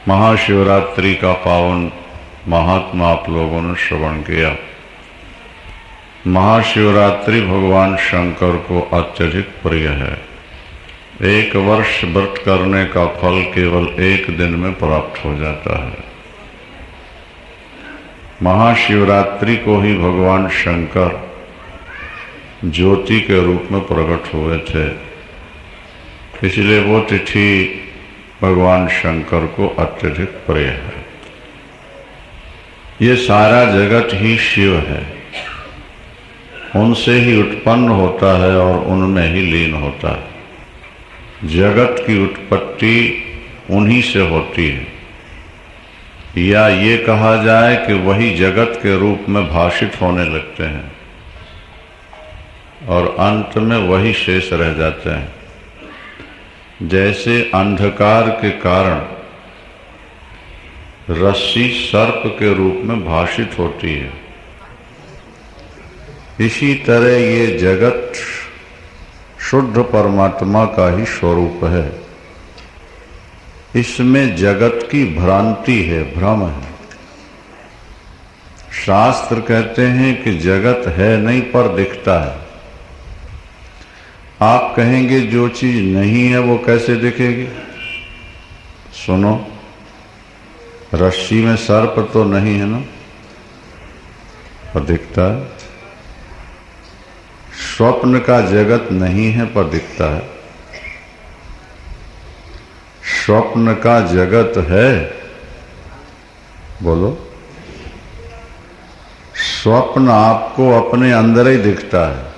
महाशिवरात्रि का पावन महात्मा आप लोगों ने श्रवण किया। महाशिवरात्रि भगवान शंकर को अत्यधिक प्रिय है। 1 वर्ष व्रत करने का फल केवल 1 दिन में प्राप्त हो जाता है। महाशिवरात्रि को ही भगवान शंकर ज्योति के रूप में प्रकट हुए थे, इसलिए वो तिथि भगवान शंकर को अत्यधिक प्रिय है। ये सारा जगत ही शिव है, उनसे ही उत्पन्न होता है और उनमें ही लीन होता है। जगत की उत्पत्ति उन्हीं से होती है, या ये कहा जाए कि वही जगत के रूप में भाषित होने लगते हैं और अंत में वही शेष रह जाते हैं। जैसे अंधकार के कारण रस्सी सर्प के रूप में भाषित होती है, इसी तरह ये जगत शुद्ध परमात्मा का ही स्वरूप है। इसमें जगत की भ्रांति है, भ्रम है। शास्त्र कहते हैं कि जगत है नहीं पर दिखता है। आप कहेंगे जो चीज नहीं है वो कैसे दिखेगी? सुनो, रस्सी में सर्प तो नहीं है ना, पर दिखता है। स्वप्न का जगत नहीं है पर दिखता है। स्वप्न का जगत है, बोलो। स्वप्न आपको अपने अंदर ही दिखता है।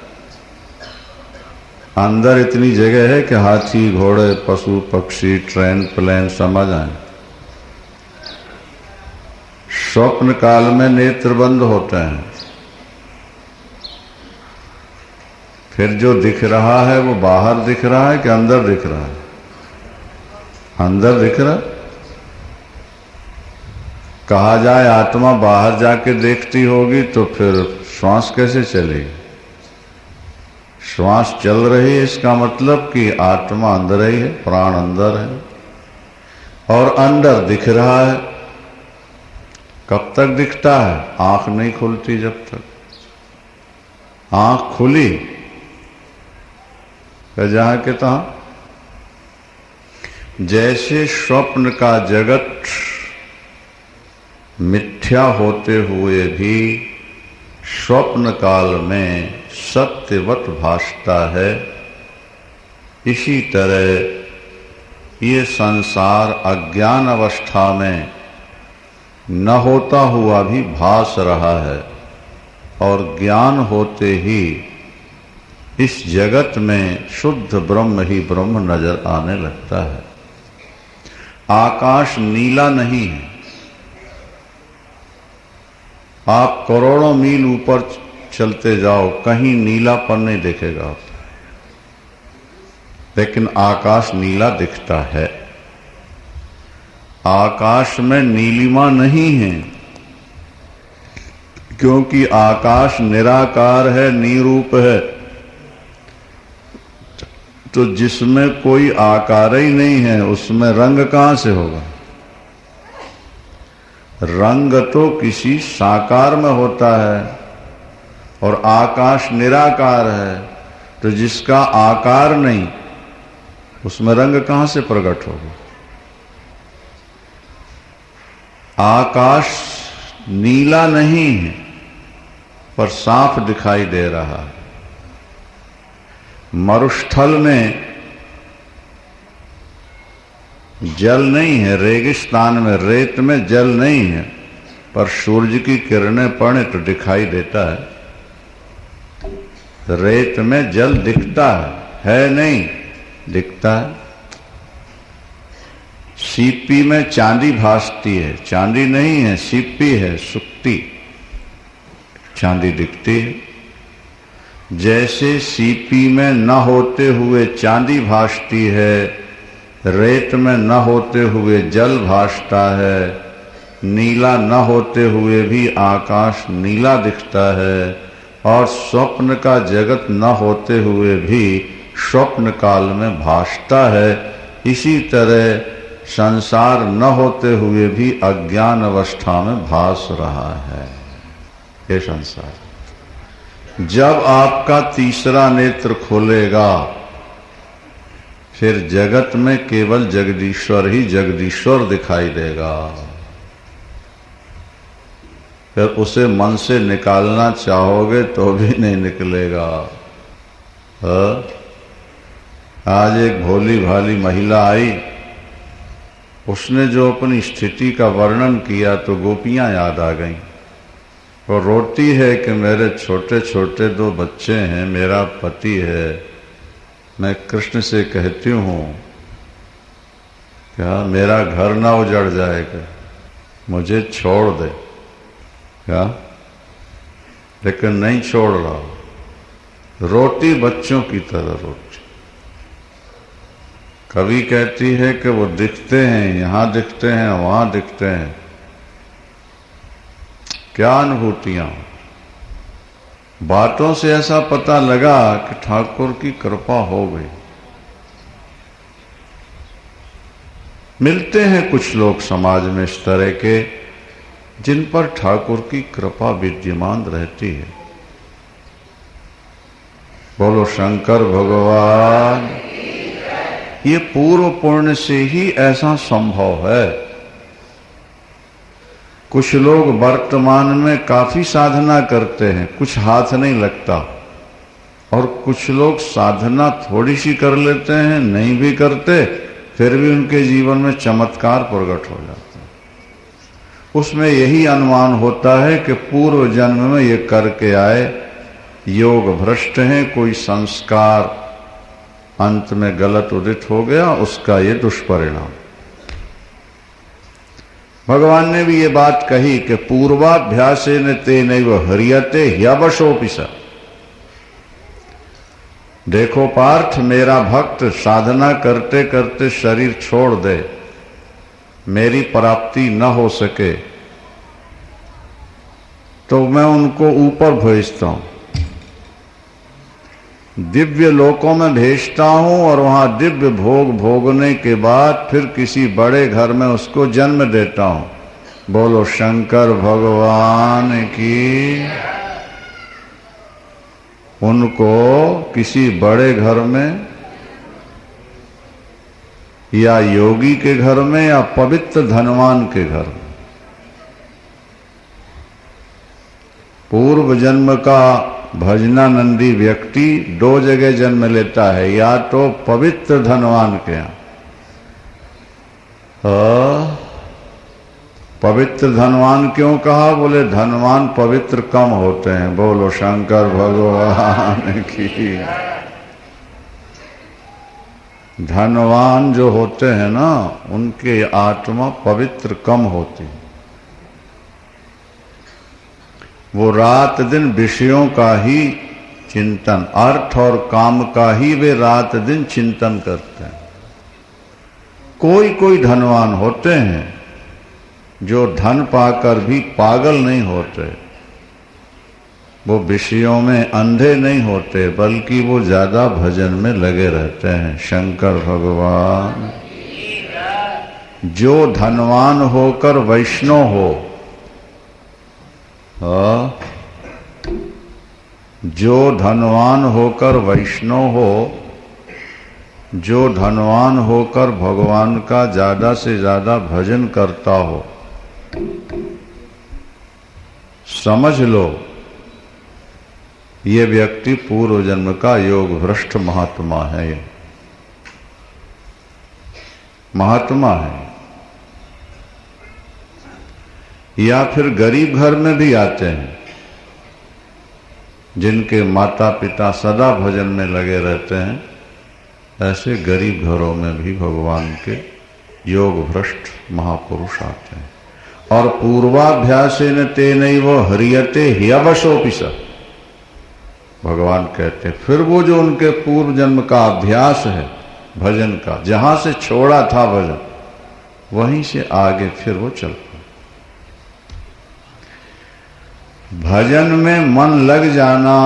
अंदर इतनी जगह है कि हाथी, घोड़े, पशु, पक्षी, ट्रेन, प्लेन समझ आए। स्वप्न काल में नेत्र बंद होते हैं, फिर जो दिख रहा है वो बाहर दिख रहा है कि अंदर दिख रहा है? अंदर दिख रहा। कहा जाए आत्मा बाहर जाके देखती होगी तो फिर श्वास कैसे चलेगी? श्वास चल रही है, इसका मतलब कि आत्मा अंदर ही है, प्राण अंदर है और अंदर दिख रहा है। कब तक दिखता है? आंख नहीं खुलती जब तक। आंख खुली जहां के तहां। जैसे स्वप्न का जगत मिथ्या होते हुए भी स्वप्न काल में सत्यवत भासता है, इसी तरह ये संसार अज्ञान अवस्था में न होता हुआ भी भास रहा है और ज्ञान होते ही इस जगत में शुद्ध ब्रह्म ही ब्रह्म नजर आने लगता है। आकाश नीला नहीं है। आप करोड़ों मील ऊपर चलते जाओ, कहीं नीलापन नहीं दिखेगा आपको, लेकिन आकाश नीला दिखता है। आकाश में नीलिमा नहीं है, क्योंकि आकाश निराकार है, निरूप है। तो जिसमें कोई आकार ही नहीं है उसमें रंग कहां से होगा? रंग तो किसी साकार में होता है और आकाश निराकार है, तो जिसका आकार नहीं उसमें रंग कहां से प्रकट होगा? आकाश नीला नहीं है पर साफ दिखाई दे रहा है। मरुस्थल में जल नहीं है, रेगिस्तान में, रेत में जल नहीं है, पर सूरज की किरणें पड़े तो दिखाई देता है। रेत में जल दिखता है नहीं, दिखता है। सीपी में चांदी भासती है, चांदी नहीं है, सीपी है, सुक्ति, चांदी दिखती है। जैसे सीपी में न होते हुए चांदी भासती है, रेत में न होते हुए जल भासता है, नीला न होते हुए भी आकाश नीला दिखता है, और स्वप्न का जगत न होते हुए भी स्वप्न काल में भासता है। इसी तरह संसार न होते हुए भी अज्ञान अवस्था में भास रहा है ये संसार। जब आपका तीसरा नेत्र खोलेगा फिर जगत में केवल जगदीश्वर ही जगदीश्वर दिखाई देगा। फिर उसे मन से निकालना चाहोगे तो भी नहीं निकलेगा। आज एक भोली भाली महिला आई, उसने जो अपनी स्थिति का वर्णन किया तो गोपियां याद आ गईं। वो रोती है कि मेरे छोटे छोटे 2 बच्चे हैं, मेरा पति है, मैं कृष्ण से कहती हूँ क्या मेरा घर ना उजड़ जाएगा, मुझे छोड़ दे क्या, लेकिन नहीं छोड़ रहा, रोटी बच्चों की तरह रोटी। कभी कहती है कि वो दिखते हैं, यहां दिखते हैं, वहां दिखते हैं। क्या अनुभूतियां, बातों से ऐसा पता लगा कि ठाकुर की कृपा हो गई। मिलते हैं कुछ लोग समाज में इस तरह के जिन पर ठाकुर की कृपा विद्यमान रहती है। बोलो शंकर भगवान। ये पूर्व पुण्य से ही ऐसा संभव है। कुछ लोग वर्तमान में काफी साधना करते हैं, कुछ हाथ नहीं लगता, और कुछ लोग साधना थोड़ी सी कर लेते हैं, नहीं भी करते, फिर भी उनके जीवन में चमत्कार प्रकट हो जाते हैं। उसमें यही अनुमान होता है कि पूर्व जन्म में ये करके आए, योग भ्रष्ट हैं, कोई संस्कार अंत में गलत उदित हो गया, उसका ये दुष्परिणाम। भगवान ने भी ये बात कही कि पूर्वाभ्यासेन तेनैव ह्रियते ह्यवशोऽपि स। देखो पार्थ, मेरा भक्त साधना करते करते शरीर छोड़ दे, मेरी प्राप्ति न हो सके तो मैं उनको ऊपर भेजता हूं, दिव्य लोकों में भेजता हूं, और वहां दिव्य भोग भोगने के बाद फिर किसी बड़े घर में उसको जन्म देता हूं। बोलो शंकर भगवान की। उनको किसी बड़े घर में या योगी के घर में या पवित्र धनवान के घर में। पूर्व जन्म का भजनानंदी व्यक्ति 2 जगह जन्म लेता है, या तो पवित्र धनवान के यहाँ। पवित्र धनवान क्यों कहा? बोले धनवान पवित्र कम होते हैं। बोलो शंकर भगवान की। धनवान जो होते हैं ना, उनके आत्मा पवित्र कम होती है। वो रात दिन विषयों का ही चिंतन, अर्थ और काम का ही वे रात दिन चिंतन करते हैं। कोई कोई धनवान होते हैं जो धन पाकर भी पागल नहीं होते, वो विषयों में अंधे नहीं होते, बल्कि वो ज्यादा भजन में लगे रहते हैं। शंकर भगवान। जो धनवान होकर वैष्णव हो, जो धनवान होकर वैष्णव हो, जो धनवान होकर भगवान का ज्यादा से ज्यादा भजन करता हो, समझ लो ये व्यक्ति पूर्व जन्म का योग भ्रष्ट महात्मा है। ये महात्मा है। या फिर गरीब घर में भी आते हैं, जिनके माता पिता सदा भजन में लगे रहते हैं, ऐसे गरीब घरों में भी भगवान के योग भ्रष्ट महापुरुष आते हैं। और पूर्वाभ्यासेन तेनैव ह्रियते ह्यवशोऽपि स। भगवान कहते हैं फिर वो जो उनके पूर्व जन्म का अभ्यास है भजन का, जहां से छोड़ा था भजन, वहीं से आगे फिर वो चल पड़े। भजन में मन लग जाना,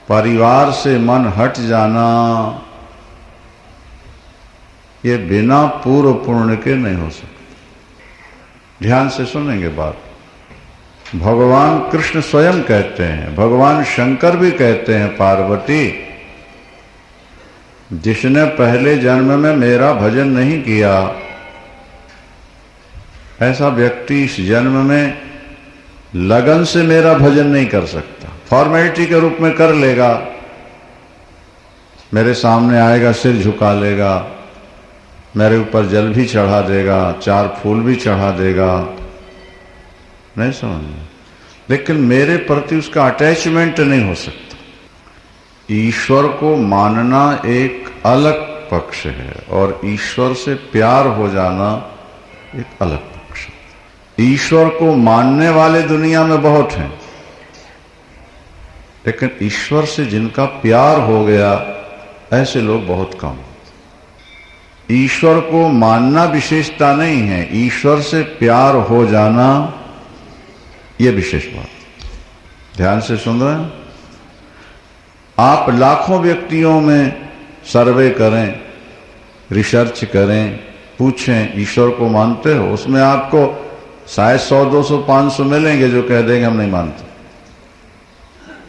परिवार से मन हट जाना, ये बिना पूर्व पुण्य के नहीं हो सकता। ध्यान से सुनेंगे बात। भगवान कृष्ण स्वयं कहते हैं, भगवान शंकर भी कहते हैं, पार्वती जिसने पहले जन्म में मेरा भजन नहीं किया, ऐसा व्यक्ति इस जन्म में लगन से मेरा भजन नहीं कर सकता। फॉर्मेलिटी के रूप में कर लेगा, मेरे सामने आएगा, सिर झुका लेगा, मेरे ऊपर जल भी चढ़ा देगा, 4 फूल भी चढ़ा देगा, नहीं समझ, लेकिन मेरे प्रति उसका अटैचमेंट नहीं हो सकता। ईश्वर को मानना एक अलग पक्ष है और ईश्वर से प्यार हो जाना एक अलग पक्ष है। ईश्वर को मानने वाले दुनिया में बहुत हैं, लेकिन ईश्वर से जिनका प्यार हो गया ऐसे लोग बहुत कम। ईश्वर को मानना विशेषता नहीं है, ईश्वर से प्यार हो जाना यह विशेष बात। ध्यान से सुन रहे हैं? आप लाखों व्यक्तियों में सर्वे करें, रिसर्च करें, पूछें ईश्वर को मानते हो, उसमें आपको शायद 100, 200, 500 मिलेंगे जो कह देंगे हम नहीं मानते।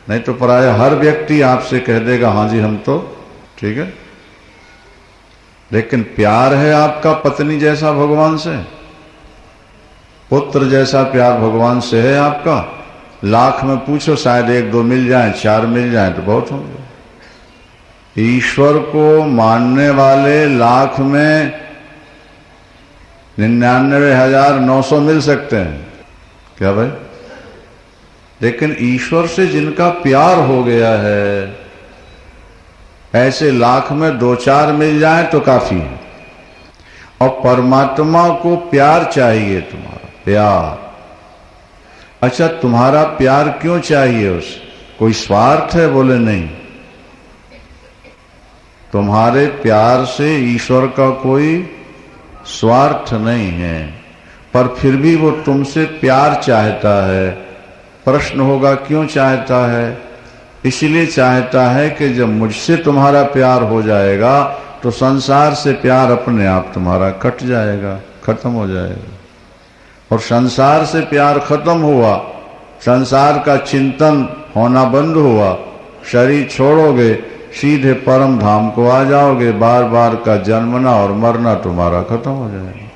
नहीं तो प्राय हर व्यक्ति आपसे कह देगा हाँ जी हम तो ठीक है। लेकिन प्यार है आपका पत्नी जैसा भगवान से, पुत्र जैसा प्यार भगवान से है आपका, लाख में पूछो शायद 1-2 मिल जाए, 4 मिल जाए तो बहुत होंगे। ईश्वर को मानने वाले लाख में 99,900 मिल सकते हैं क्या भाई? लेकिन ईश्वर से जिनका प्यार हो गया है ऐसे लाख में 2-4 मिल जाए तो काफी है। और परमात्मा को प्यार चाहिए, तुम्हारा प्यार। अच्छा, तुम्हारा प्यार क्यों चाहिए उसे? कोई स्वार्थ है? बोले नहीं, तुम्हारे प्यार से ईश्वर का कोई स्वार्थ नहीं है, पर फिर भी वो तुमसे प्यार चाहता है। प्रश्न होगा क्यों चाहता है? इसलिए चाहता है कि जब मुझसे तुम्हारा प्यार हो जाएगा तो संसार से प्यार अपने आप तुम्हारा कट जाएगा, खत्म हो जाएगा। और संसार से प्यार खत्म हुआ, संसार का चिंतन होना बंद हुआ, शरीर छोड़ोगे, सीधे परम धाम को आ जाओगे। बार बार का जन्मना और मरना तुम्हारा खत्म हो जाएगा।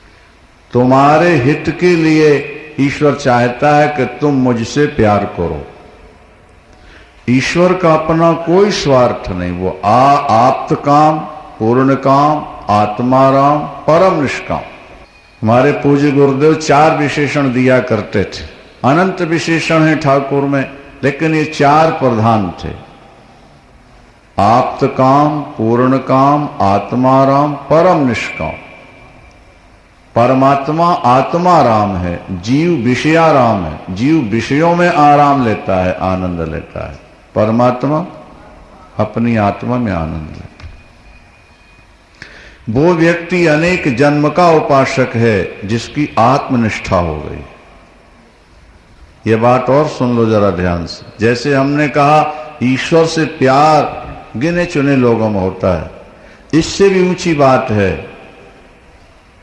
तुम्हारे हित के लिए ईश्वर चाहता है कि तुम मुझसे प्यार करो। ईश्वर का अपना कोई स्वार्थ नहीं, वो आप्त काम, पूर्ण काम, आत्माराम, परम निष्काम। हमारे पूज्य गुरुदेव 4 विशेषण दिया करते थे। अनंत विशेषण है ठाकुर में, लेकिन ये 4 प्रधान थे। आप्त काम, पूर्ण काम, आत्माराम, परम निष्काम। परमात्मा आत्माराम है, जीव विषयाराम है, जीव विषयों में आराम लेता है, आनंद लेता है। परमात्मा अपनी आत्मा में आनंद लेता है। वो व्यक्ति अनेक जन्म का उपासक है जिसकी आत्मनिष्ठा हो गई। ये बात और सुन लो जरा ध्यान से। जैसे हमने कहा ईश्वर से प्यार गिने चुने लोगों में होता है, इससे भी ऊंची बात है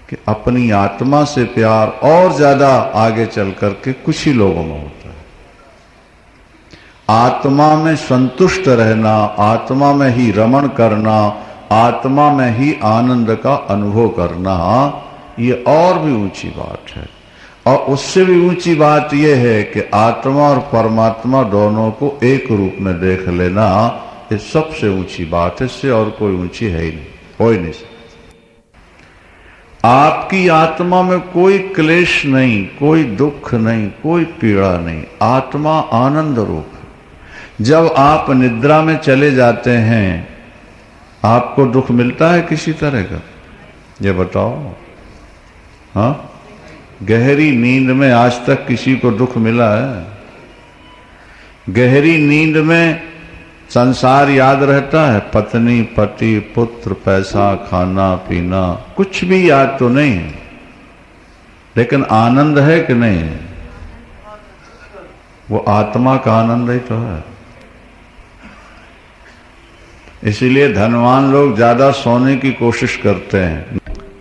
कि अपनी आत्मा से प्यार और ज्यादा आगे चल करके कुछ ही लोगों में होता है। आत्मा में संतुष्ट रहना, आत्मा में ही रमण करना, आत्मा में ही आनंद का अनुभव करना, ये और भी ऊंची बात है। और उससे भी ऊंची बात यह है कि आत्मा और परमात्मा दोनों को एक रूप में देख लेना, ये सबसे ऊंची बात है। इससे और कोई ऊंची है ही नहीं, हो ही नहीं सकती। आपकी आत्मा में कोई क्लेश नहीं, कोई दुख नहीं, कोई पीड़ा नहीं, आत्मा आनंद रूप है। जब आप निद्रा में चले जाते हैं, आपको दुख मिलता है किसी तरह का? ये बताओ। हाँ, गहरी नींद में आज तक किसी को दुख मिला है? गहरी नींद में संसार याद रहता है? पत्नी, पति, पुत्र, पैसा, खाना पीना, कुछ भी याद तो नहीं है, लेकिन आनंद है कि नहीं है? वो आत्मा का आनंद ही तो है। इसीलिए धनवान लोग ज्यादा सोने की कोशिश करते हैं।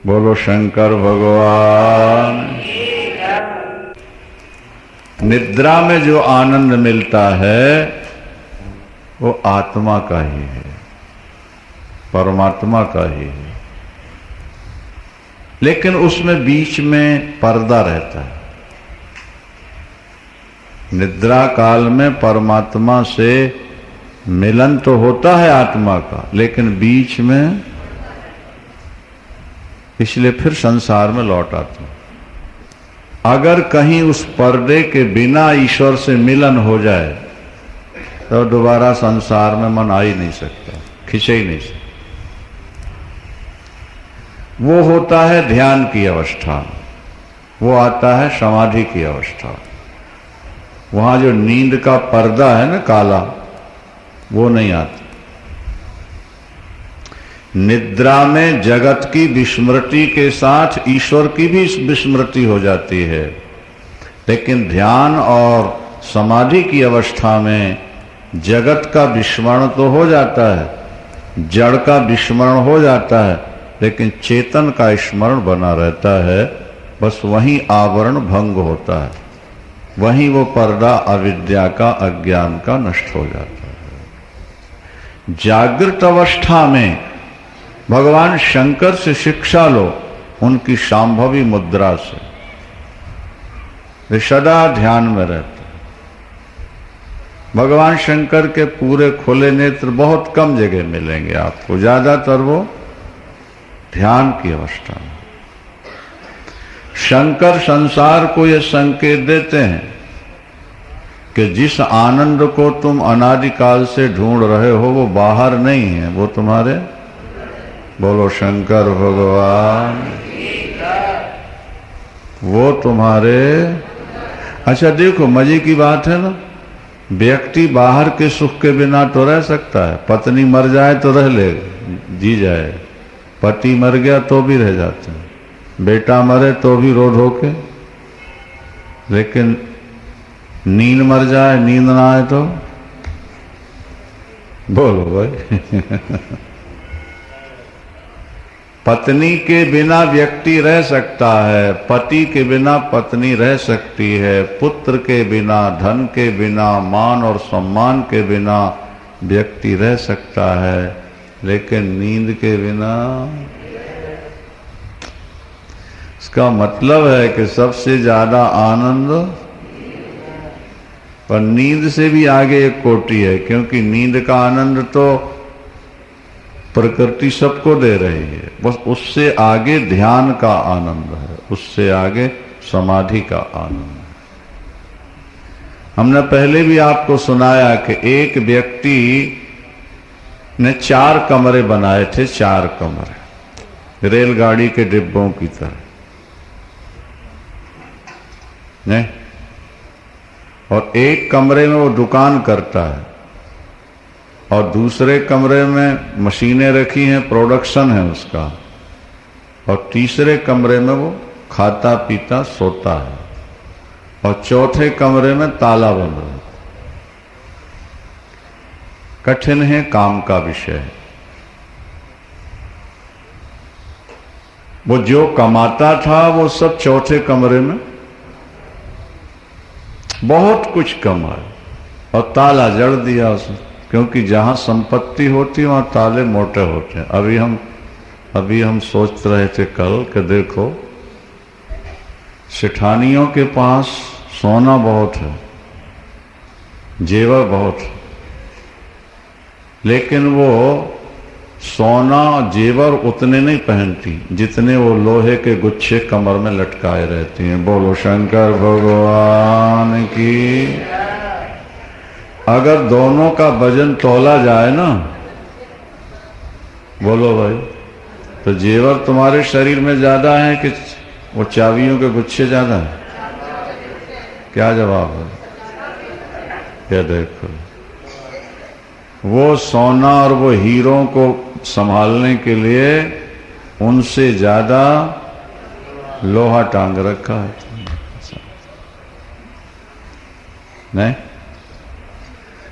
बोलो शंकर भगवान। निद्रा में जो आनंद मिलता है वो आत्मा का ही है, परमात्मा का ही है, लेकिन उसमें बीच में पर्दा रहता है। निद्रा काल में परमात्मा से मिलन तो होता है आत्मा का, लेकिन बीच में, इसलिए फिर संसार में लौट आते हैं। अगर कहीं उस पर्दे के बिना ईश्वर से मिलन हो जाए तो दोबारा संसार में मन आ ही नहीं सकता, खिंचे ही नहीं सकता। वो होता है ध्यान की अवस्था, वो आता है समाधि की अवस्था। वहां जो नींद का पर्दा है ना काला, वो नहीं आता। निद्रा में जगत की विस्मृति के साथ ईश्वर की भी विस्मृति हो जाती है, लेकिन ध्यान और समाधि की अवस्था में जगत का विस्मरण तो हो जाता है, जड़ का विस्मरण हो जाता है, लेकिन चेतन का स्मरण बना रहता है। बस वहीं आवरण भंग होता है, वहीं वो पर्दा अविद्या का, अज्ञान का नष्ट हो जाता है। जागृत अवस्था में भगवान शंकर से शिक्षा लो, उनकी शांभवी मुद्रा से। वे सदा ध्यान में रहते। भगवान शंकर के पूरे खुले नेत्र बहुत कम जगह मिलेंगे आपको, ज्यादातर वो ध्यान की अवस्था में। शंकर संसार को ये संकेत देते हैं कि जिस आनंद को तुम अनादिकाल से ढूंढ रहे हो वो बाहर नहीं है, वो तुम्हारे, बोलो शंकर भगवान, वो तुम्हारे। अच्छा देखो, मजे की बात है ना, व्यक्ति बाहर के सुख के बिना तो रह सकता है। पत्नी मर जाए तो रह ले, जी जाए, पति मर गया तो भी रह जाते हैं, बेटा मरे तो भी रो धो के, लेकिन नींद मर जाए, नींद ना आए तो बोलो भाई। पत्नी के बिना व्यक्ति रह सकता है, पति के बिना पत्नी रह सकती है, पुत्र के बिना, धन के बिना, मान और सम्मान के बिना व्यक्ति रह सकता है, लेकिन नींद के बिना। इसका मतलब है कि सबसे ज्यादा आनंद, पर नींद से भी आगे एक कोटि है, क्योंकि नींद का आनंद तो प्रकृति सबको दे रही है, बस उससे आगे ध्यान का आनंद है, उससे आगे समाधि का आनंद है। हमने पहले भी आपको सुनाया कि एक व्यक्ति ने 4 कमरे बनाए थे, 4 कमरे, रेलगाड़ी के डिब्बों की तरह, नहीं? और एक कमरे में वो दुकान करता है, और दूसरे कमरे में मशीनें रखी हैं, प्रोडक्शन है उसका, और तीसरे कमरे में वो खाता पीता सोता है, और चौथे कमरे में ताला बंद है। कठिन है काम का विषय। वो जो कमाता था वो सब चौथे कमरे में बहुत कुछ कमाया, और ताला जड़ दिया उसने, क्योंकि जहां संपत्ति होती है वहां ताले मोटे होते हैं। अभी हम सोच रहे थे कल कि देखो, सेठानियों के पास सोना बहुत है, जेवर बहुत है, लेकिन वो सोना जेवर उतने नहीं पहनती जितने वो लोहे के गुच्छे कमर में लटकाए रहती हैं। बोलो शंकर भगवान की। अगर दोनों का वजन तौला जाए ना, बोलो भाई, तो जेवर तुम्हारे शरीर में ज्यादा है कि वो चाबियों के गुच्छे ज्यादा है? क्या जवाब है? क्या देखो, वो सोना और वो हीरों को संभालने के लिए उनसे ज्यादा लोहा टांग रखा है, नहीं?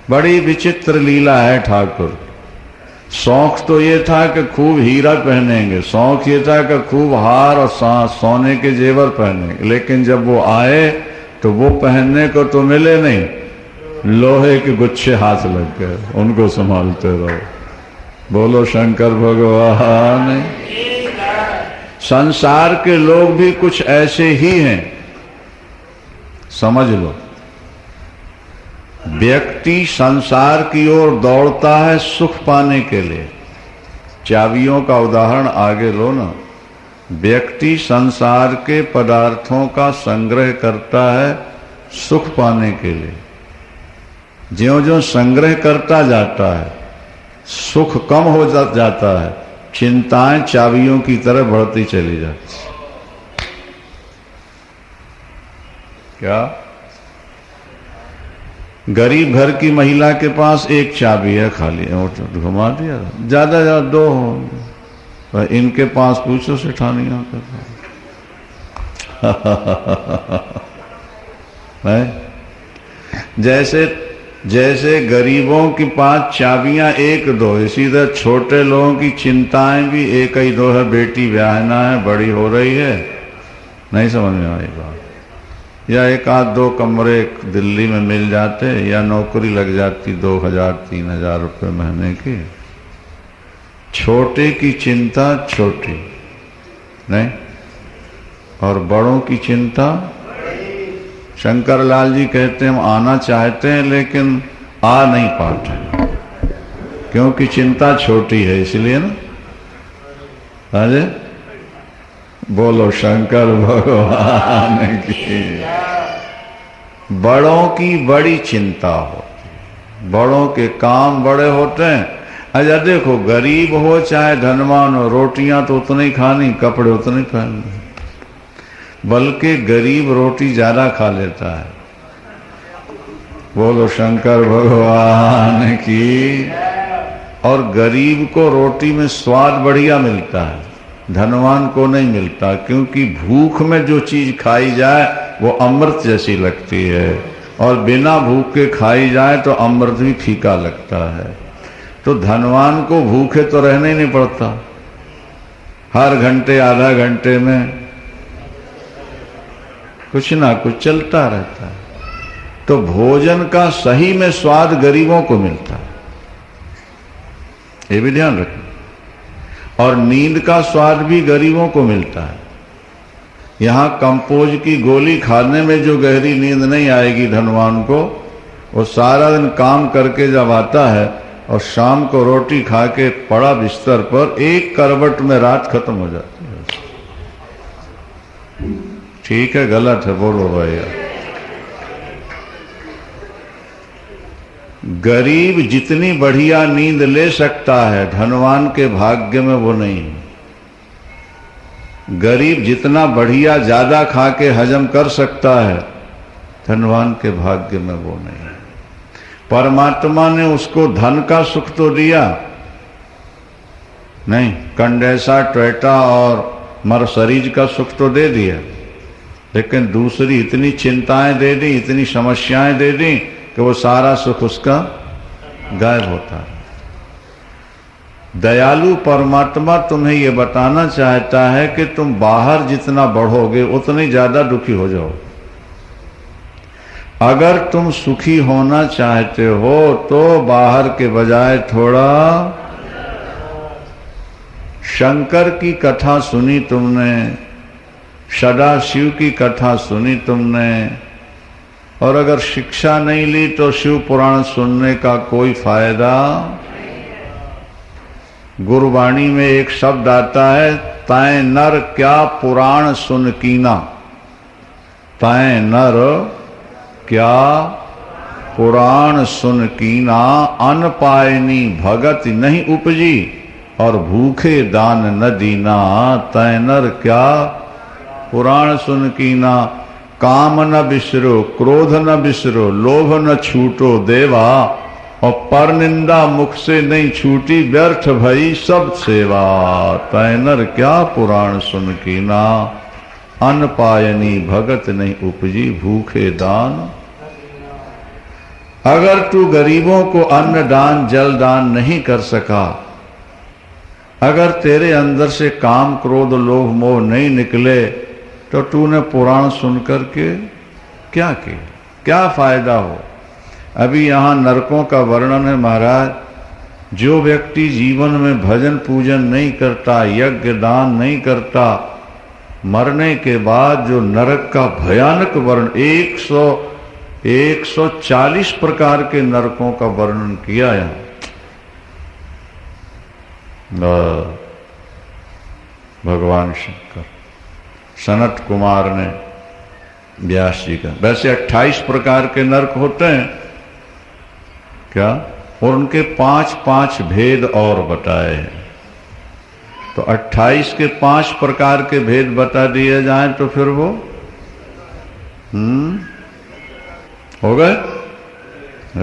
बड़ी विचित्र लीला है ठाकुर। शौक तो ये था कि खूब हीरा पहनेंगे, शौक ये था कि खूब हार और सोने के जेवर पहनेंगे, लेकिन जब वो आए तो वो पहनने को तो मिले नहीं, लोहे के गुच्छे हाथ लग गए, उनको संभालते रहो। बोलो शंकर भगवान। संसार के लोग भी कुछ ऐसे ही हैं, समझ लो। व्यक्ति संसार की ओर दौड़ता है सुख पाने के लिए। चाबियों का उदाहरण आगे लो ना। व्यक्ति संसार के पदार्थों का संग्रह करता है सुख पाने के लिए। ज्यों-ज्यों संग्रह करता जाता है सुख कम हो जाता है, चिंताएं चाबियों की तरह बढ़ती चली जाती। क्या गरीब घर की महिला के पास एक चाबी है खाली, घुमा दिया, ज्यादा ज्यादा दो हो, इनके पास पूछो सेठानियां कर जैसे गरीबों के पास चाबियां एक दो, इसी तरह छोटे लोगों की चिंताएं भी एक ही दो है। बेटी ब्याहना है, बड़ी हो रही है, नहीं समझ में आई बात, या एक आध दो कमरे दिल्ली में मिल जाते, या नौकरी लग जाती 2000-3000 रुपये महीने की। छोटे की चिंता छोटी नहीं, और बड़ों की चिंता। शंकर लाल जी कहते हैं हम आना चाहते हैं लेकिन आ नहीं पाते, क्योंकि चिंता छोटी है, इसलिए ना। अरे बोलो शंकर भगवान की। बड़ों की बड़ी चिंता होती, बड़ों के काम बड़े होते हैं। अच्छा देखो, गरीब हो चाहे धनवान हो, रोटियां तो उतनी खानी, कपड़े उतने पहनने, बल्कि गरीब रोटी ज्यादा खा लेता है। बोलो शंकर भगवान की। और गरीब को रोटी में स्वाद बढ़िया मिलता है, धनवान को नहीं मिलता, क्योंकि भूख में जो चीज खाई जाए वो अमृत जैसी लगती है, और बिना भूख के खाई जाए तो अमृत भी फीका लगता है। तो धनवान को भूखे तो रहना ही नहीं पड़ता, हर घंटे आधा घंटे में कुछ ना कुछ चलता रहता है। तो भोजन का सही में स्वाद गरीबों को मिलता है, ये भी ध्यान रखना। और नींद का स्वाद भी गरीबों को मिलता है। यहां कंपोज की गोली खाने में जो गहरी नींद नहीं आएगी धनवान को, वो सारा दिन काम करके जब आता है और शाम को रोटी खा के पड़ा बिस्तर पर, एक करवट में रात खत्म हो जाती है। ठीक है गलत है, बोलो भैया। गरीब जितनी बढ़िया नींद ले सकता है, धनवान के भाग्य में वो नहीं। गरीब जितना बढ़िया ज्यादा खा के हजम कर सकता है, धनवान के भाग्य में वो नहीं। परमात्मा ने उसको धन का सुख तो दिया नहीं, कंडेसा, टोयोटा और मर्सरीज का सुख तो दे दिया, लेकिन दूसरी इतनी चिंताएं दे दी, इतनी समस्याएं दे दी कि वो सारा सुख उसका गायब होता है। दयालु परमात्मा तुम्हें ये बताना चाहता है कि तुम बाहर जितना बढ़ोगे उतने ज्यादा दुखी हो जाओ। अगर तुम सुखी होना चाहते हो तो बाहर के बजाय थोड़ा शंकर की कथा सुनी तुमने, सदाशिव की कथा सुनी तुमने, और अगर शिक्षा नहीं ली तो शिव पुराण सुनने का कोई फायदा। गुरबाणी में एक शब्द आता है, तै नर क्या पुराण सुन कीना। तै नर क्या पुराण सुन कीना, अन पायनी भगत नहीं उपजी, और भूखे दान न दीना। तै नर क्या पुराण सुन कीना, काम न बिसरो, क्रोध न बिसरो, लोभ न छूटो देवा, और पर निंदा मुख से नहीं छूटी, व्यर्थ भई सब सेवा। तै नर क्या पुराण सुन कीना, अन्न पायनी भगत नहीं उपजी, भूखे दान। अगर तू गरीबों को अन्न दान जल दान नहीं कर सका अगर तेरे अंदर से काम क्रोध लोभ मोह नहीं निकले तो तूने पुराण सुनकर के क्या किया, क्या फायदा हो। अभी यहाँ नरकों का वर्णन है महाराज। जो व्यक्ति जीवन में भजन पूजन नहीं करता, यज्ञ दान नहीं करता, मरने के बाद जो नरक का भयानक वर्णन 140 प्रकार के नरकों का वर्णन किया यहाँ। भगवान शंकर सनत कुमार ने व्यास जी का। वैसे 28 प्रकार के नरक होते हैं क्या, और उनके 5-5 भेद और बताए हैं। तो 28 के 5 प्रकार के भेद बता दिए जाएं तो फिर वो हो गए।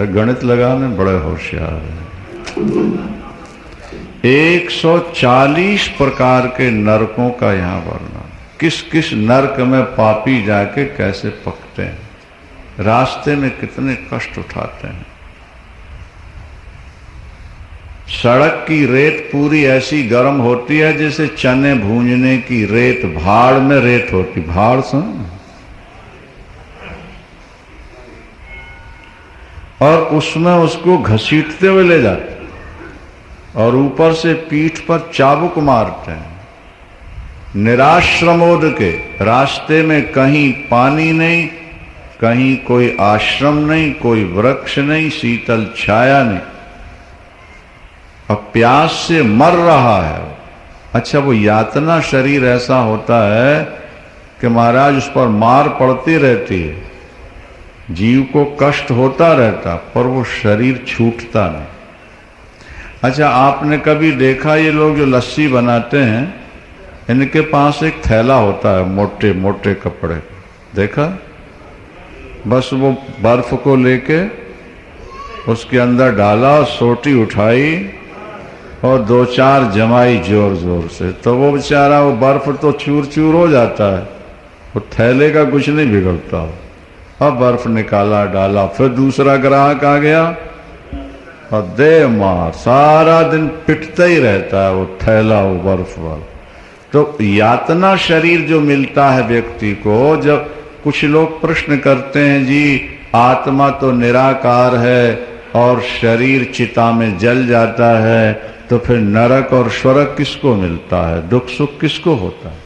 गणित लगाने बड़े होशियार हैं। 140 प्रकार के नरकों का यहाँ वर्णन। किस किस नरक में पापी जाके कैसे पकते हैं, रास्ते में कितने कष्ट उठाते हैं। सड़क की रेत पूरी ऐसी गर्म होती है जैसे चने भूंजने की रेत भाड़ में रेत होती। भाड़ सुन, और उसमें उसको घसीटते हुए ले जाते और ऊपर से पीठ पर चाबुक मारते हैं। निराश्रमोद के रास्ते में कहीं पानी नहीं, कहीं कोई आश्रम नहीं, कोई वृक्ष नहीं, शीतल छाया नहीं, अब प्यास से मर रहा है। अच्छा, वो यातना शरीर ऐसा होता है कि महाराज उस पर मार पड़ती रहती है, जीव को कष्ट होता रहता, पर वो शरीर छूटता नहीं। अच्छा, आपने कभी देखा ये लोग जो लस्सी बनाते हैं, इनके पास एक थैला होता है, मोटे मोटे कपड़े, देखा? बस वो बर्फ को लेके उसके अंदर डाला, सोटी उठाई और 2-4 जमाई जोर जोर से, तो वो बेचारा वो बर्फ तो चूर चूर हो जाता है, वो थैले का कुछ नहीं बिगड़ता। अब बर्फ निकाला, डाला, फिर दूसरा ग्राहक आ गया और दे मार, सारा दिन पिटता ही रहता है वो थैला, वो बर्फ वाला। तो यातना शरीर जो मिलता है व्यक्ति को, जब कुछ लोग प्रश्न करते हैं जी आत्मा तो निराकार है और शरीर चिता में जल जाता है, तो फिर नरक और स्वर्ग किसको मिलता है, दुख सुख किसको होता है?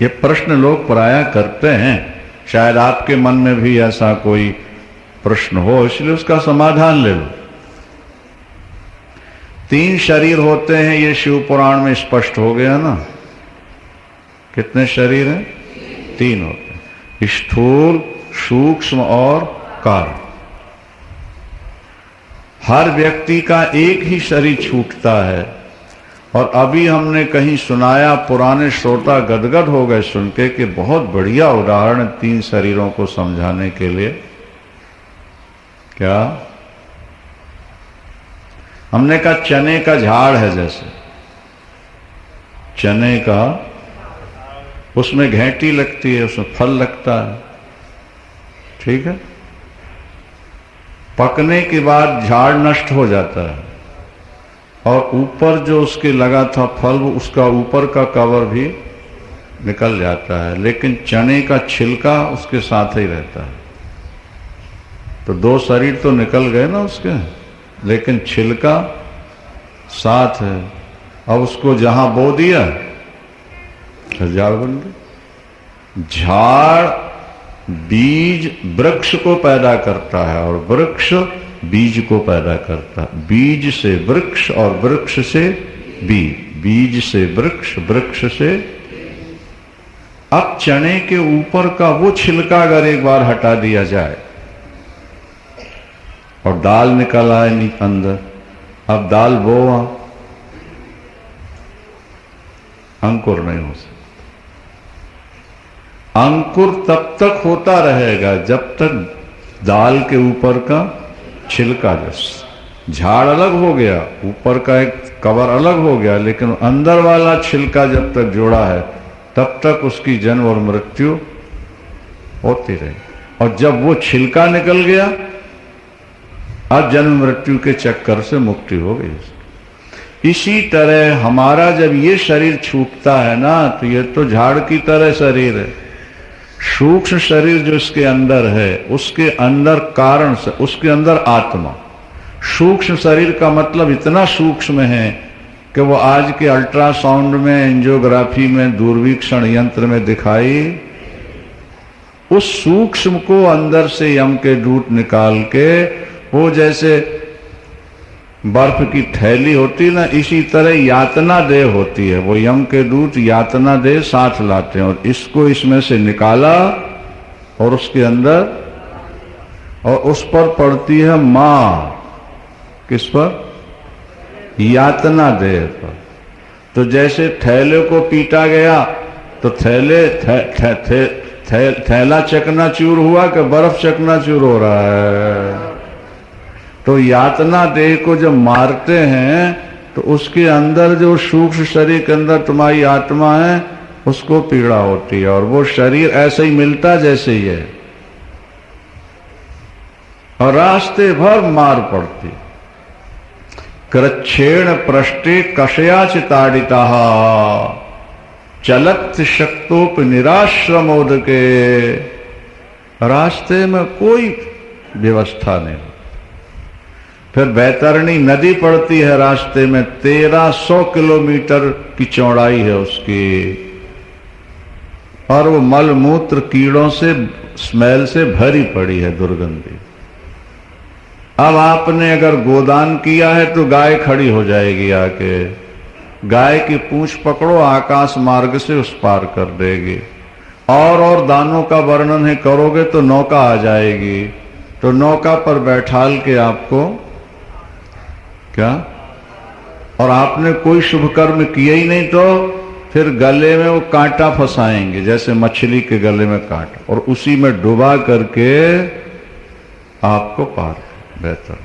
ये प्रश्न लोग प्रायः करते हैं। शायद आपके मन में भी ऐसा कोई प्रश्न हो, इसलिए उसका समाधान ले लो। 3 शरीर होते हैं, ये शिव पुराण में स्पष्ट हो गया ना। कितने शरीर हैं? 3 होते हैं, स्थूल, सूक्ष्म और कारण। हर व्यक्ति का एक ही शरीर छूटता है, और अभी हमने कहीं सुनाया, पुराने श्रोता गदगद हो गए सुन के कि बहुत बढ़िया उदाहरण 3 शरीरों को समझाने के लिए। क्या? हमने कहा चने का झाड़ है, जैसे चने का, उसमें घेंटी लगती है, उसमें फल लगता है, ठीक है? पकने के बाद झाड़ नष्ट हो जाता है और ऊपर जो उसके लगा था फल, उसका ऊपर का कवर भी निकल जाता है, लेकिन चने का छिलका उसके साथ ही रहता है। तो 2 शरीर तो निकल गए ना उसके, लेकिन छिलका साथ है। अब उसको जहां बो दिया, झाड़ बन गई। झाड़ बीज वृक्ष को पैदा करता है और वृक्ष बीज को पैदा करता है। बीज से वृक्ष और वृक्ष से बीज, बीज से वृक्ष, वृक्ष से। अब चने के ऊपर का वो छिलका अगर एक बार हटा दिया जाए और दाल निकल आए अंदर, अब दाल बोआ, अंकुर नहीं हो सकता। अंकुर तब तक होता रहेगा जब तक दाल के ऊपर का छिलका, जैसे झाड़ अलग हो गया, ऊपर का एक कवर अलग हो गया, लेकिन अंदर वाला छिलका जब तक जोड़ा है तब तक उसकी जन्म और मृत्यु होती रही। और जब वो छिलका निकल गया, अब जन्म मृत्यु के चक्कर से मुक्ति हो गई। इसी तरह हमारा जब ये शरीर छूटता है ना, तो ये तो झाड़ की तरह शरीर है। सूक्ष्म शरीर जो इसके अंदर है, उसके अंदर कारण से, उसके अंदर आत्मा। सूक्ष्म शरीर का मतलब इतना सूक्ष्म है कि वो आज के अल्ट्रासाउंड में, एंजियोग्राफी में, दूरवीक्षण यंत्र में दिखाई। उस सूक्ष्म को अंदर से यम के दूत निकाल के, वो जैसे बर्फ की थैली होती ना, इसी तरह यातना देह होती है। वो यम के दूत यातना देह साथ लाते हैं और इसको इसमें से निकाला और उसके अंदर, और उस पर पड़ती है मां। किस पर? यातना देह पर। तो जैसे थैले को पीटा गया तो थैला चकनाचूर हुआ कि बर्फ चकनाचूर हो रहा है। तो यातना देह को जब मारते हैं तो उसके अंदर जो सूक्ष्म शरीर के अंदर तुम्हारी आत्मा है, उसको पीड़ा होती है और वो शरीर ऐसे ही मिलता जैसे ही है, और रास्ते भर मार पड़ती। कृच्छेण पृष्ठे कषयाच ताड़िता चलत शक्तोप निराश्रमोदके। रास्ते में कोई व्यवस्था नहीं। फिर बैतरणी नदी पड़ती है रास्ते में, 1300 किलोमीटर की चौड़ाई है उसकी, और वो मल मूत्र कीड़ों से, स्मेल से भरी पड़ी है, दुर्गंधी। अब आपने अगर गोदान किया है तो गाय खड़ी हो जाएगी आके, गाय की पूंछ पकड़ो, आकाश मार्ग से उस पार कर देगी। और दानों का वर्णन है करोगे तो नौका आ जाएगी, तो नौका पर बैठाल के आपको क्या, और आपने कोई शुभ कर्म किया ही नहीं तो फिर गले में वो कांटा फंसाएंगे, जैसे मछली के गले में कांटा, और उसी में डुबा करके आपको पार बेहतर।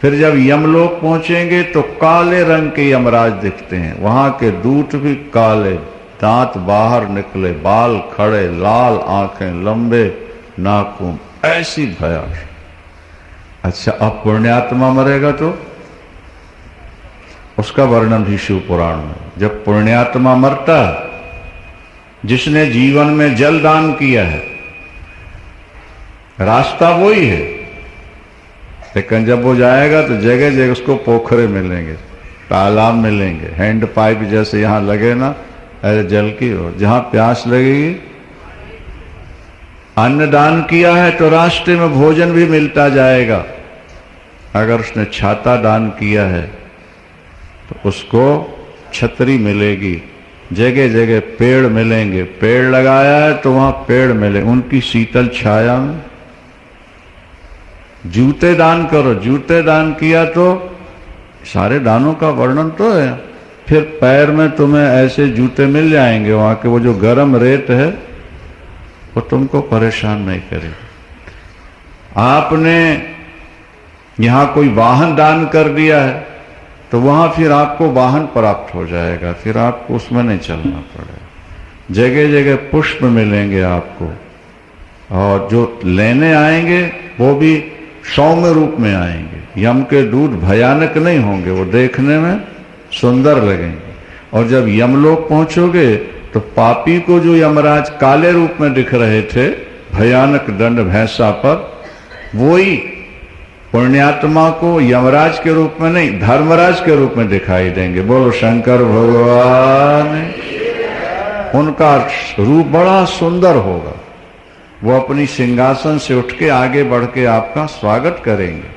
फिर जब यमलोक पहुंचेंगे तो काले रंग के यमराज दिखते हैं, वहां के दूत भी काले, दांत बाहर निकले, बाल खड़े, लाल आंखें, लंबे नाखून, ऐसी भयानक। अच्छा, अब पुण्यात्मा मरेगा तो उसका वर्णन भी शिव पुराण में। जब पुण्यात्मा मरता, जिसने जीवन में जल दान किया है, रास्ता वही है, लेकिन जब वो जाएगा तो जगह जगह उसको पोखरे मिलेंगे, तालाब मिलेंगे, हैंड पाइप जैसे यहां लगे ना, ऐसे जल की हो, जहां प्यास लगेगी। अन्न दान किया है तो रास्ते में भोजन भी मिलता जाएगा। अगर उसने छाता दान किया है तो उसको छतरी मिलेगी, जगह जगह पेड़ मिलेंगे, पेड़ लगाया है तो वहां पेड़ मिले, उनकी शीतल छाया में। जूते दान करो, जूते दान किया तो सारे दानों का वर्णन तो है। फिर पैर में तुम्हें ऐसे जूते मिल जाएंगे, वहां के वो जो गर्म रेत है वो तुमको परेशान नहीं करेगा। आपने यहां कोई वाहन दान कर दिया है तो वहां फिर आपको वाहन प्राप्त हो जाएगा, फिर आपको उसमें नहीं चलना पड़ेगा। जगह जगह पुष्प मिलेंगे आपको, और जो लेने आएंगे वो भी सौम्य रूप में आएंगे। यम के दूत भयानक नहीं होंगे, वो देखने में सुंदर लगेंगे। और जब यमलोक पहुंचोगे तो पापी को जो यमराज काले रूप में दिख रहे थे, भयानक दंड भैंसा पर, वही पुण्यात्मा को यमराज के रूप में नहीं, धर्मराज के रूप में दिखाई देंगे। बोलो शंकर भगवान। उनका रूप बड़ा सुंदर होगा, वो अपनी सिंहासन से उठ के आगे बढ़ के आपका स्वागत करेंगे,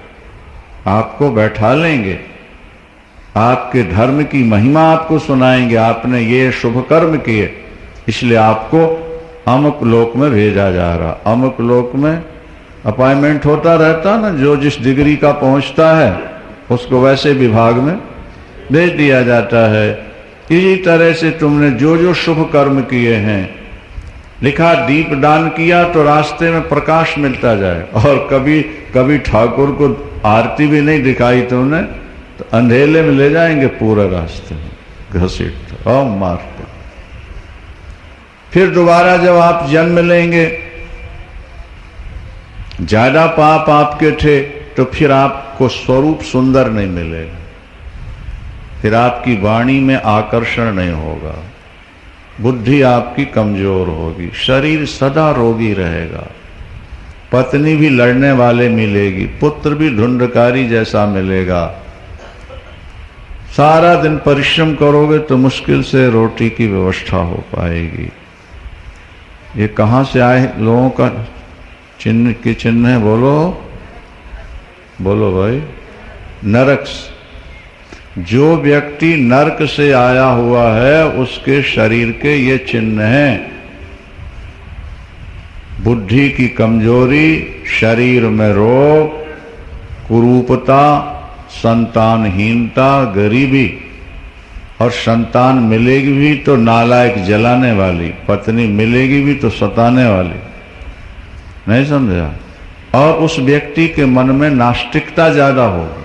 आपको बैठा लेंगे, आपके धर्म की महिमा आपको सुनाएंगे। आपने ये शुभ कर्म किए, इसलिए आपको अमुक लोक में भेजा जा रहा। अमुक लोक में अपॉइंटमेंट होता रहता ना, जो जिस डिग्री का पहुंचता है उसको वैसे विभाग में भेज दिया जाता है। इसी तरह से तुमने जो जो शुभ कर्म किए हैं, लिखा दीप दान किया तो रास्ते में प्रकाश मिलता जाए, और कभी कभी ठाकुर को आरती भी नहीं दिखाई तुमने तो अंधेले में ले जाएंगे पूरे रास्ते में घसीटते और मारते। फिर दोबारा जब आप जन्म लेंगे, ज्यादा पाप आपके थे तो फिर आपको स्वरूप सुंदर नहीं मिलेगा, फिर आपकी वाणी में आकर्षण नहीं होगा, बुद्धि आपकी कमजोर होगी, शरीर सदा रोगी रहेगा, पत्नी भी लड़ने वाले मिलेगी, पुत्र भी ढूंढकारी जैसा मिलेगा। सारा दिन परिश्रम करोगे तो मुश्किल से रोटी की व्यवस्था हो पाएगी। ये कहाँ से आए लोगों का चिन्ह के चिन्ह है? बोलो बोलो भाई, नरक से। जो व्यक्ति नरक से आया हुआ है उसके शरीर के ये चिन्ह हैं। बुद्धि की कमजोरी, शरीर में रोग, कुरूपता, संतानहीनता, गरीबी, और संतान मिलेगी भी तो नालायक जलाने वाली, पत्नी मिलेगी भी तो सताने वाली। नहीं समझा? और उस व्यक्ति के मन में नास्तिकता ज्यादा होगी,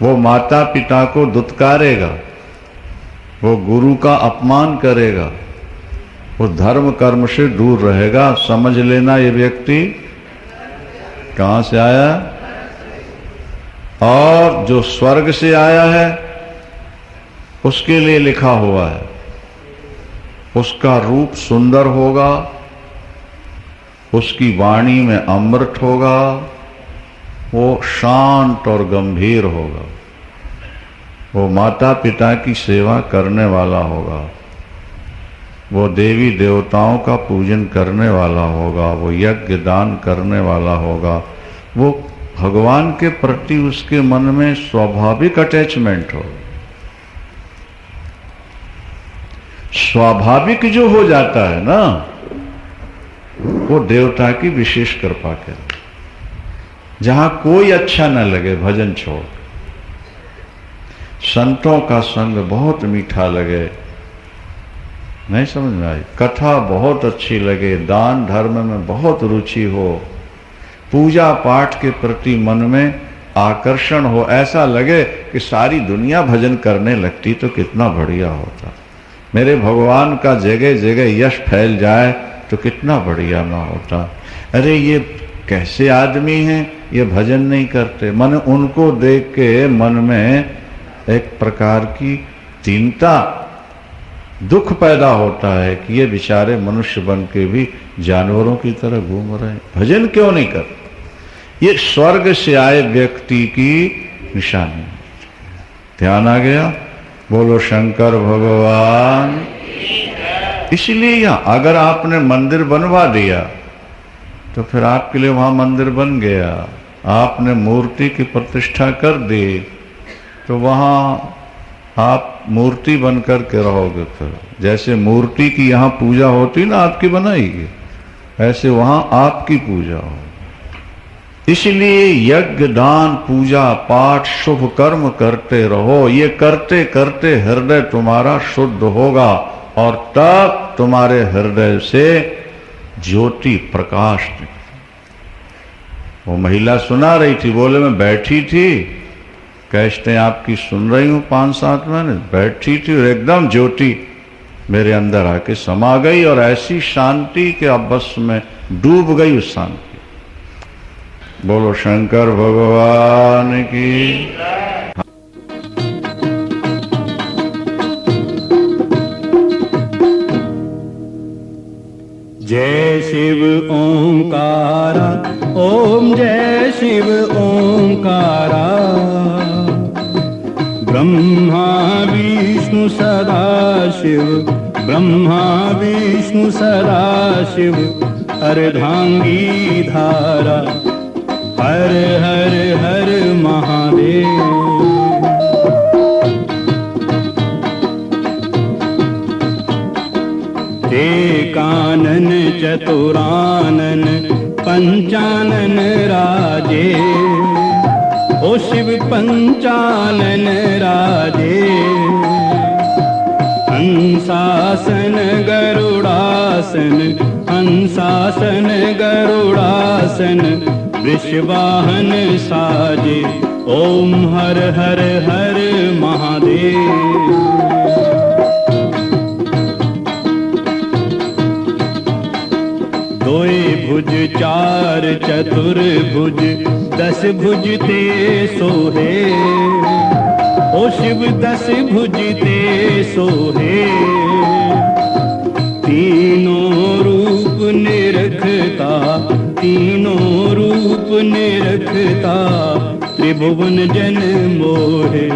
वो माता पिता को दुत्कारेगा, वो गुरु का अपमान करेगा, वो धर्म कर्म से दूर रहेगा। समझ लेना ये व्यक्ति कहां से आया, और जो स्वर्ग से आया है उसके लिए लिखा हुआ है, उसका रूप सुंदर होगा, उसकी वाणी में अमृत होगा, वो शांत और गंभीर होगा, वो माता पिता की सेवा करने वाला होगा, वो देवी देवताओं का पूजन करने वाला होगा, वो यज्ञ दान करने वाला होगा, वो भगवान के प्रति उसके मन में स्वाभाविक अटैचमेंट हो। स्वाभाविक जो हो जाता है ना, वो देवता की विशेष कृपा करे। जहां कोई अच्छा न लगे भजन छोड़, संतों का संग बहुत मीठा लगे, नहीं समझ में आई, कथा बहुत अच्छी लगे, दान धर्म में बहुत रुचि हो, पूजा पाठ के प्रति मन में आकर्षण हो, ऐसा लगे कि सारी दुनिया भजन करने लगती तो कितना बढ़िया होता, मेरे भगवान का जगह जगह यश फैल जाए तो कितना बढ़िया ना होता। अरे ये कैसे आदमी हैं, ये भजन नहीं करते। मन उनको देख के मन में एक प्रकार की दीनता, दुख पैदा होता है कि ये बेचारे मनुष्य बन के भी जानवरों की तरह घूम रहे हैं, भजन क्यों नहीं करते। ये स्वर्ग से आए व्यक्ति की निशानी। ध्यान आ गया? बोलो शंकर भगवान। इसलिए यहां अगर आपने मंदिर बनवा दिया तो फिर आपके लिए वहां मंदिर बन गया, आपने मूर्ति की प्रतिष्ठा कर दी तो वहां आप मूर्ति बन कर के रहोगे। फिर जैसे मूर्ति की यहाँ पूजा होती ना आपकी बनाएगी, ऐसे वहां आपकी पूजा हो। इसलिए यज्ञ दान पूजा पाठ शुभ कर्म करते रहो। ये करते करते हृदय तुम्हारा शुद्ध होगा और तब तुम्हारे हृदय से ज्योति प्रकाश। वो महिला सुना रही थी, बोले मैं बैठी थी, कैस्टें आपकी सुन रही हूँ 5-7 महीने, बैठी थी और एकदम ज्योति मेरे अंदर आके समा गई और ऐसी शांति के अब बस में डूब गई उस शांति। बोलो शंकर भगवान की। जय शिव ओंकारा, ओम जय शिव ओंकारा। ब्रह्मा विष्णु सदा शिव, ब्रह्मा विष्णु सदा शिव, अर्धांगी धारा। हर हर हर महादेव। एकानन चतुरानन पंचानन राजे, ओ शिव पंचानन राजे। हंसासन गरुड़ासन, हंसासन गरुड़ासन, वृषवाहन साजे। ओम हर हर हर महादेव। दोए भुज चार चतुर्भुज, 10 भुज ते सोहे। ओ शिव दस भुज ते सोहे तीनों रूप निरखता तीनों रूप निरखता त्रिभुवन जन मोहे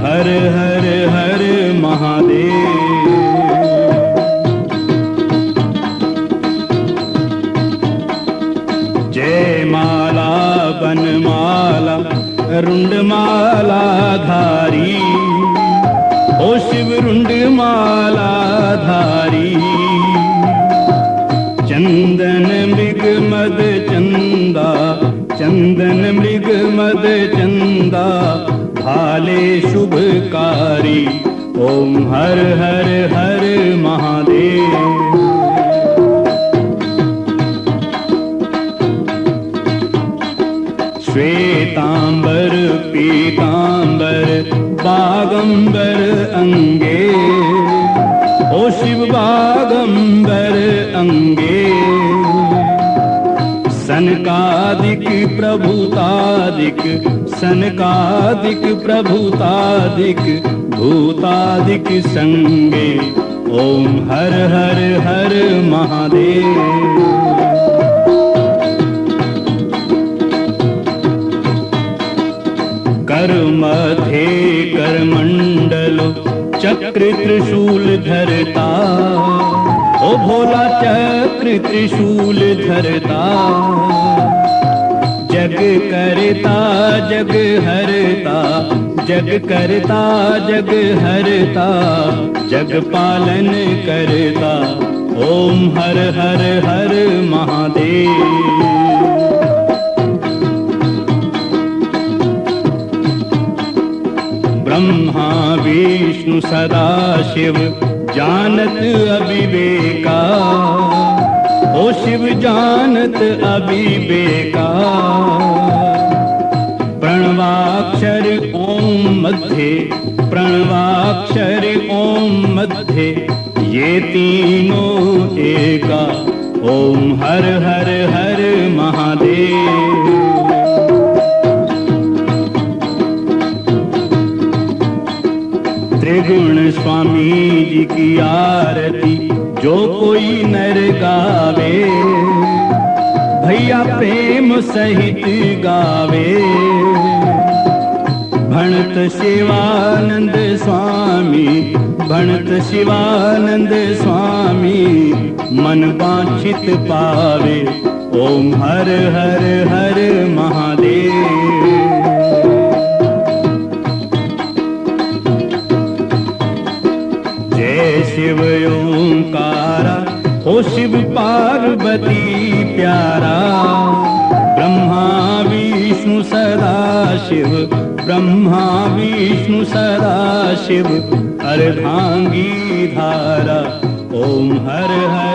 हर हर हर महादेव। जय माला बनमाला रुंडमाला धारी ओ शिव रुंडमाला धारी चंदन मृग मद चंदा चंदन मृग मद चंदा भाले शुभकारी ओम हर हर हर महादेव। श्वेतांबर पीतांबर बागंबर अंगे ओ शिव बागंबर अंगे सनकादिक प्रभुतादिक सनकादिक प्रभुतादिक भूतादिक संगे ओम हर हर हर महादेव। कर मथे करमंडल चक्र त्रिशूल धरता ओ भोला चक्र त्रिशूल धरता जग करता जग हरता जग करता जग हरता जग पालन करता ओम हर हर हर महादेव। ब्रह्मा विष्णु सदा शिव जानत अविवेका ओ शिव जानत अविवेका प्रणवाक्षर ओम मध्य प्रणवाक्षर ओम मध्य ये तीनों एका ओम हर हर हर महादेव। त्रिगुण स्वामी जी की आरती जो कोई नर गावे भैया प्रेम सहित गावे भणत शिवानंद स्वामी भणत शिवानंद स्वामी मन वांछित पावे ओम हर हर हर महादेव। जय शिव ओंकारा हो शिव पार्वती प्यारा ब्रह्मा विष्णु सदा शिव ब्रह्मा विष्णु सदा शिव अर्धांगी धारा ओम हर हर